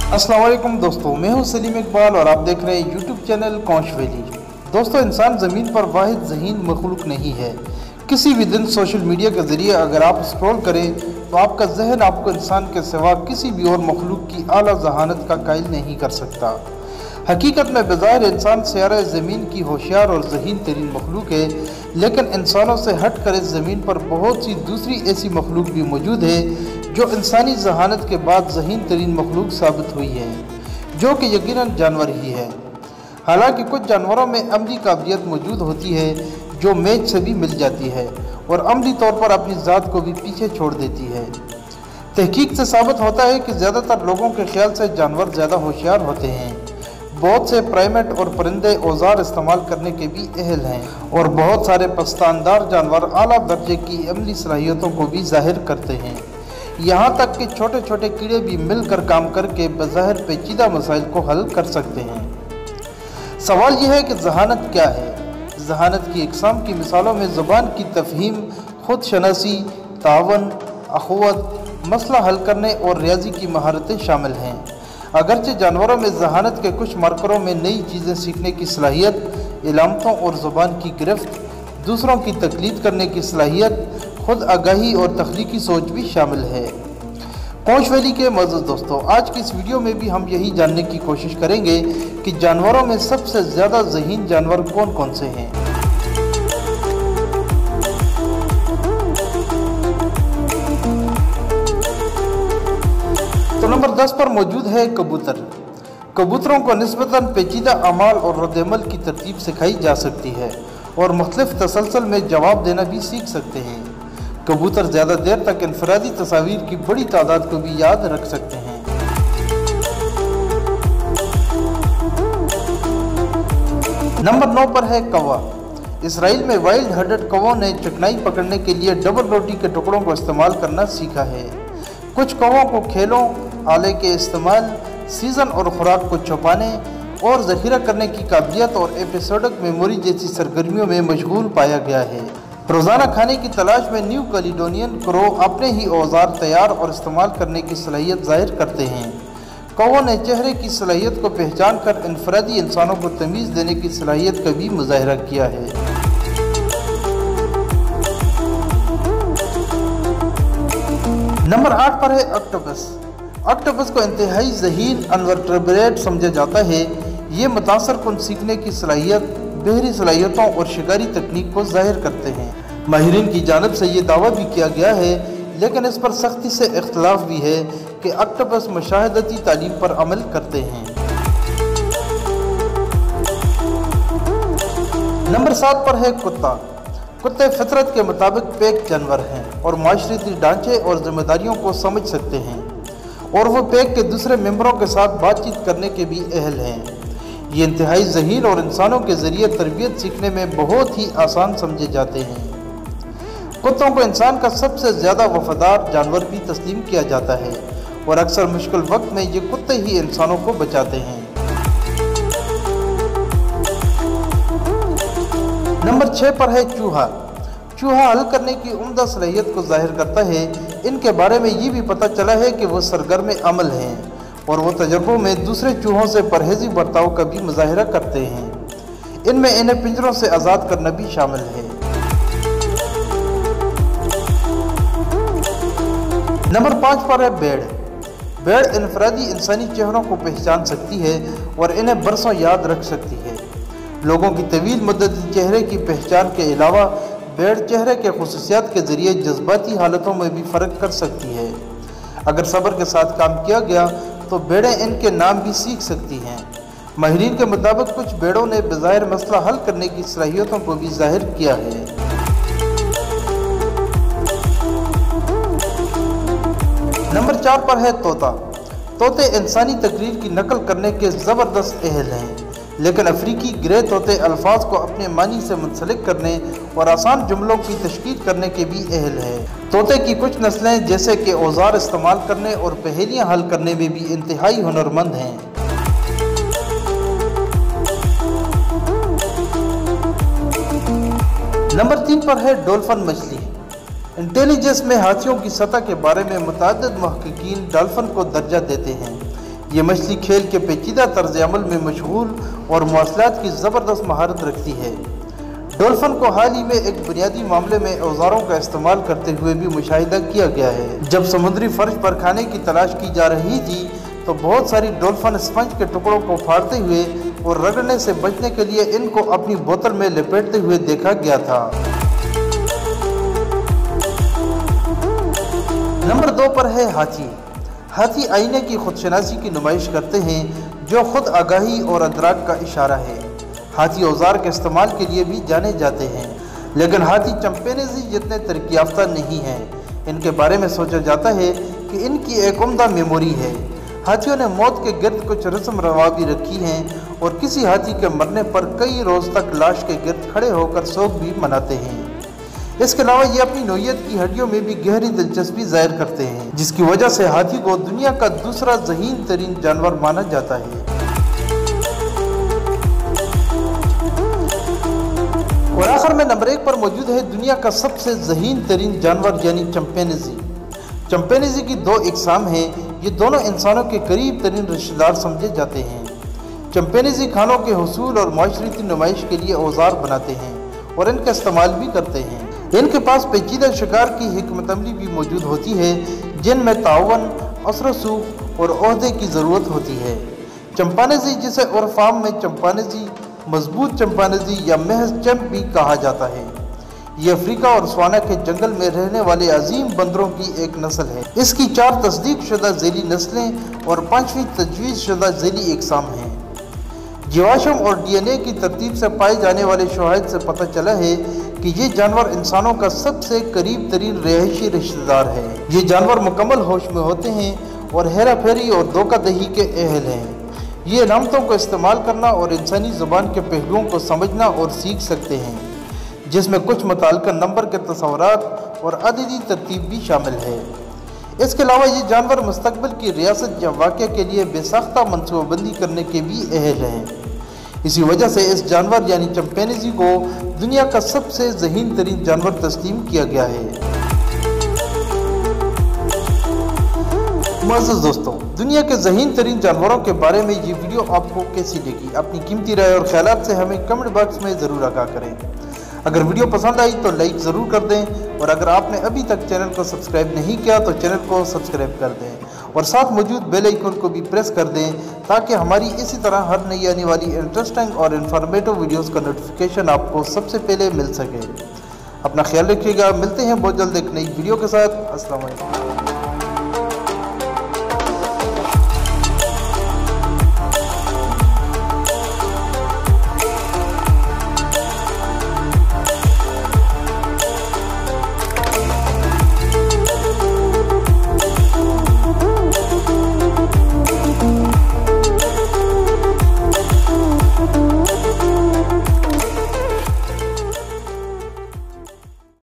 अस्सलाम वालेकुम दोस्तों, मैं हूं सलीम इकबाल और आप देख रहे हैं यूट्यूब चैनल कौश वैली। दोस्तों, इंसान ज़मीन पर वाहिद ज़हीन मखलूक नहीं है। किसी भी दिन सोशल मीडिया के ज़रिए अगर आप स्क्रॉल करें तो आपका जहन आपको इंसान के सिवा किसी भी और मखलूक की आला जहानत का कायल नहीं कर सकता। हकीकत में बज़ाहिर इंसान सयारा ज़मीन की होशियार और ज़हीन तरीन मखलूक है, लेकिन इंसानों से हट कर इस ज़मीन पर बहुत सी दूसरी ऐसी मखलूक भी मौजूद है जो इंसानी जहानत के बाद ज़हीन तरीन मखलूक साबित हुई है, जो कि यकीनन जानवर ही है। हालांकि कुछ जानवरों में अमली काबिलियत मौजूद होती है जो मैच से भी मिल जाती है और अमली तौर पर अपनी ज़ात को भी पीछे छोड़ देती है। तहकीक से साबित होता है कि ज़्यादातर लोगों के ख्याल से जानवर ज़्यादा होशियार होते हैं। बहुत से प्राइमेट और परिंदे औजार इस्तेमाल करने के भी अहल हैं और बहुत सारे पस्तानदार जानवर आला दर्जे की अमली सलाहियतों को भी ज़ाहिर करते हैं। यहाँ तक कि छोटे छोटे कीड़े भी मिलकर काम करके बज़ाहिर पेचीदा मसाइल को हल कर सकते हैं। सवाल यह है कि जहानत क्या है। जहानत की इकसाम की मिसालों में ज़ुबान की तफ़हीम, खुद शनासी, तावन, अखुवत, मसला हल करने और रियाजी की महारतें शामिल हैं। अगरचे जानवरों में जहानत के कुछ मार्करों में नई चीज़ें सीखने की सलाहियत, इलामतों और ज़ुबान की गिरफ्त, दूसरों की तकलीद करने की सलाहियत, खुद आगाही और तख्लीकी सोच भी शामिल है। कौश वैली के मज़ीद दोस्तों, आज की इस वीडियो में भी हम यही जानने की कोशिश करेंगे कि जानवरों में सबसे ज़्यादा ज़हीन जानवर कौन कौन से हैं। तो नंबर 10 पर मौजूद है कबूतर। कबूतरों को निस्बतन पेचीदा अमाल और रद्द-ए-अमल की तरतीब सिखाई जा सकती है और मुख्तलिफ तसलसल में जवाब देना भी सीख सकते हैं। कबूतर ज़्यादा देर तक इनफरादी तस्वीर की बड़ी तादाद को भी याद रख सकते हैं। नंबर 9 पर है कौवा। इसराइल में वाइल्ड हर्डेड कौवों ने चिकनाई पकड़ने के लिए डबल रोटी के टुकड़ों को इस्तेमाल करना सीखा है। कुछ कौवों को खेलों, आले के इस्तेमाल, सीज़न और खुराक को छुपाने और ज़ख़ीरा करने की काबिलियत और एपिसोडिक मेमोरी जैसी सरगर्मियों में मशगूल पाया गया है। रोज़ाना खाने की तलाश में न्यू कैलिडोनियन क्रो अपने ही औजार तैयार और इस्तेमाल करने की सलाहियत ज़ाहिर करते हैं। कौवों ने चेहरे की सलाहियत को पहचान कर इनफरादी इंसानों को तमीज़ देने की सलाहियत का भी मुज़ाहिरा किया है। नंबर 8 पर है ऑक्टोपस। ऑक्टोपस को इंतहाई ज़हीन इनवर्टेब्रेट समझा जाता है। ये मुतासर कुन सीखने की सलाहियत, बहरी सलाहियतों और शिकारी तकनीक को ज़ाहिर करते हैं। माहिरीन की जानिब से ये दावा भी किया गया है, लेकिन इस पर सख्ती से इख्तलाफ भी है कि ऑक्टोपस मुशाहदती तालीम पर अमल करते हैं। नंबर 7 पर है कुत्ता। कुत्ते फितरत के मुताबिक पैक जानवर हैं और माशरती ढांचे और जिम्मेदारियों को समझ सकते हैं और वो पैक के दूसरे मेंबरों के साथ बातचीत करने के भी अहल हैं। ये इंतहाई ज़हीन और इंसानों के ज़रिए तरबियत सीखने में बहुत ही आसान समझे जाते हैं। कुत्तों को इंसान का सबसे ज़्यादा वफादार जानवर भी तस्लीम किया जाता है और अक्सर मुश्किल वक्त में ये कुत्ते ही इंसानों को बचाते हैं। नंबर 6 पर है चूहा। चूहा हल करने की उम्दा सलाहियत को ज़ाहिर करता है। इनके बारे में ये भी पता चला है कि वो सरगर्म अमल हैं और वो तजर्बों में दूसरे चूहों से परहेज़ी बर्ताव का भी मुज़ाहिरा करते हैं। इनमें इन्हें पिंजरों से आज़ाद करना भी शामिल है। नंबर 5 पर है भेड़। भेड़ इनफरादी इंसानी चेहरों को पहचान सकती है और इन्हें बरसों याद रख सकती है। लोगों की तवील मुद्दती चेहरे की पहचान के अलावा भेड़ चेहरे के खुसूसियात के ज़रिए जज्बाती हालतों में भी फ़र्क कर सकती है। अगर सब्र के साथ काम किया गया तो भेड़ें इनके नाम भी सीख सकती हैं। माहिरीन के मुताबिक कुछ भेड़ों ने बज़ाहिर मसला हल करने की सलाहियतों को भी ज़ाहिर किया है। नंबर 4 पर है तोता। तोते इंसानी तकरीर की नकल करने के ज़बरदस्त अहल हैं, लेकिन अफ्रीकी ग्रे तोते अल्फाज को अपने मानी से मुंसलिक करने और आसान जुमलों की तशकील करने के भी अहल है। तोते की कुछ नस्लें जैसे कि औजार इस्तेमाल करने और पहेलियाँ हल करने में भी इंतहाई हुनरमंद हैं। नंबर 3 पर है डॉल्फिन मछली। इंटेलिजेंस में हाथियों की सतह के बारे में मुतअद्दिद मुहक्किकीन डॉल्फिन को दर्जा देते हैं। یہ مچھلی کھیل کے پیچیدہ طرز عمل میں مشغول اور مواصلات کی زبردست مہارت رکھتی ہے۔ ڈولفن کو حال ہی میں ایک بنیادی معاملے میں اوزاروں کا استعمال کرتے ہوئے بھی مشاہدہ کیا گیا ہے۔ جب سمندری فرش پر کھانے کی تلاش کی جا رہی تھی تو بہت ساری ڈولفن اسپنج کے ٹکڑوں کو پھاڑتے ہوئے اور رگڑنے سے بچنے کے لیے ان کو اپنی بوتل میں لپیٹتے ہوئے دیکھا گیا تھا۔ نمبر 2 پر ہے ہاتھی۔ ہاتھی آئینے کی خودشناسی کی نمائش کرتے ہیں جو خود آگاہی اور ادراک کا اشارہ ہے۔ ہاتھی اوزار کے استعمال کے لیے بھی جانے جاتے ہیں، لیکن ہاتھی چمپینزی جتنے ترقی یافتہ نہیں ہیں۔ ان کے بارے میں سوچا جاتا ہے کہ ان کی ایک عمدہ میموری ہے۔ ہاتھیوں نے موت کے گرد کچھ رسم رواں بھی رکھی ہیں اور کسی ہاتھی کے مرنے پر کئی روز تک لاش کے گرد کھڑے ہو کر سوگ بھی مناتے ہیں۔ اس کے علاوہ یہ اپنی نوعیت کی ہڈیوں میں بھی گہری دلچسپی ظاہر کرتے ہیں، جس کی وجہ سے ہاتھی کو دنیا کا دوسرا ذہین ترین جانور مانا جاتا ہے۔ اور آخر میں نمبر 1 پر موجود ہے دنیا کا سب سے ذہین ترین جانور یعنی چمپینزی۔ چمپینزی کی 2 اقسام ہیں، یہ دونوں انسانوں کے قریب ترین رشتہ دار سمجھے جاتے ہیں۔ چمپینزی کھانوں کے حصول اور معاشرتی نمائش کے لیے اوزار بناتے ہیں اور ان کا استعمال بھی کرتے ہیں۔ ان کے پاس پیچیدہ شکار کی حکمت عملی بھی موجود ہوتی ہے، جن میں تعاون، اثر و سوق اور عہدے کی ضرورت ہوتی ہے۔ چمپینزی، جسے عرف عام میں چمپینزی، مضبوط چمپینزی یا محض چمپ بھی کہا جاتا ہے، یہ افریقہ اور سوانا کے جنگل میں رہنے والے عظیم بندروں کی ایک نسل ہے۔ اس کی 4 تصدیق شدہ ذیلی نسلیں اور 5ویں تجویز شدہ ذیلی اقسام ہیں۔ جیواشم اور ڈی این اے کی ترتیب سے پائے جانے والے شواہد سے پتہ چلا ہے کہ یہ جانور انسانوں کا سب سے قریب ترین رہائشی رشتہ دار ہے۔ یہ جانور مکمل ہوش میں ہوتے ہیں اور ہیرا پھیری اور دھوکہ دہی کے اہل ہیں۔ یہ علامتوں کو استعمال کرنا اور انسانی زبان کے پہلوؤں کو سمجھنا اور سیکھ سکتے ہیں، جس میں کچھ متعلقہ نمبر کے تصورات اور عددی ترتیب بھی شامل ہے۔ اس کے علاوہ یہ جانور مستقبل کی ریاست یا واقعہ کے لیے بے ساختہ منصوبہ بندی کرنے کے بھی اہل ہیں۔ اسی وجہ سے اس جانور یعنی چمپینزی کو دنیا کا سب سے ذہین ترین جانور تسلیم کیا گیا ہے۔ معزز دوستوں، دنیا کے ذہین ترین جانوروں کے بارے میں یہ ویڈیو آپ کو کیسی لگی؟ اپنی قیمتی رائے اور خیالات سے ہمیں کمنٹ باکس میں ضرور آگاہ کریں۔ اگر ویڈیو پسند آئی تو لائک ضرور کر دیں، اور اگر آپ نے ابھی تک چینل کو سبسکرائب نہیں کیا تو چینل کو سبسکرائب کر دیں اور ساتھ موجود بیل آئیکن کو بھی پریس کر دیں تاکہ ہماری اسی طرح ہر نئی آنے والی انٹرسٹنگ اور انفارمیٹو ویڈیوز کا نوٹیفیکیشن آپ کو سب سے پہلے مل سکے۔ اپنا خیال رکھیے گا، ملتے ہیں بہت جلد ایک نئی ویڈیو کے ساتھ۔ السلام علیکم۔